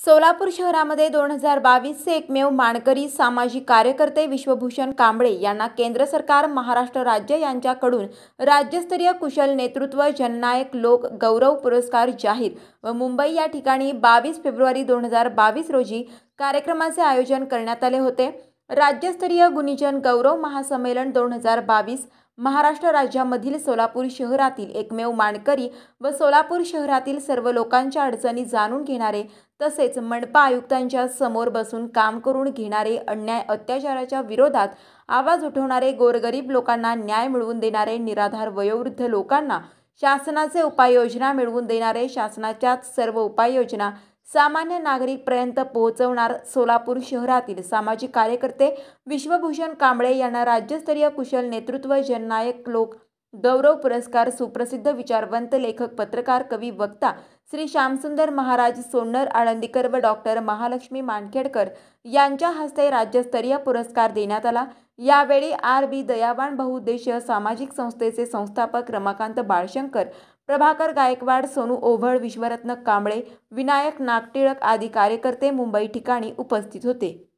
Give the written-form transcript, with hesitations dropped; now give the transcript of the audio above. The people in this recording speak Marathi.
सोलापूर शहरामध्ये 2022चे एकमेव मानकरी सामाजिक कार्यकर्ते विश्वभूषण कांबळे यांना केंद्र सरकार, महाराष्ट्र राज्य यांच्याकडून राज्यस्तरीय कुशल नेतृत्व जननायक लोक गौरव पुरस्कार जाहीर व मुंबई या ठिकाणी 22 फेब्रुवारी 2022 रोजी कार्यक्रमाचे आयोजन करण्यात आले होते। राज्यस्तरीय गुणीजन गौरव महासंमेलन 2022 महाराष्ट्र राज्यामधील सोलापूर शहरातील एकमेव मानकरी व सोलापूर शहरातील सर्व लोकांच्या अडचणी जाणून घेणारे तसेच मनपा आयुक्तांच्या समोर बसून काम करून घेणारे, अन्याय अत्याचाराच्या विरोधात आवाज उठवणारे, गोरगरीब लोकांना न्याय मिळवून देणारे, निराधार वयोवृद्ध लोकांना शासनाचे उपाययोजना मिळवून देणारे, शासनाच्या सर्व उपाययोजना सामान्य नागरिकांपर्यंत पोहोचवणार सोलापूर शहरातील सामाजिक कार्यकर्ते विश्वभूषण कांबळे यांना राज्यस्तरीय कुशल नेतृत्व जननायक लोक गौरव पुरस्कार सुप्रसिद्ध विचारवंत लेखक, पत्रकार, कवी, वक्ता श्री श्यामसुंदर महाराज सोन्नर आळंदीकर व डॉक्टर महालक्ष्मी मानखेडकर यांच्या हस्ते राज्यस्तरीय पुरस्कार देण्यात आला। यावेळी आर.बी. दयावान बहुउद्देशीय सामाजिक संस्थेचे संस्थापक रमाकांत बाळशंकर, प्रभाकर गायकवाड, सोनू ओभळ, विश्वरत्न कांबळे, विनायक नागटिळक आदी कार्यकर्ते मुंबई ठिकाणी उपस्थित होते।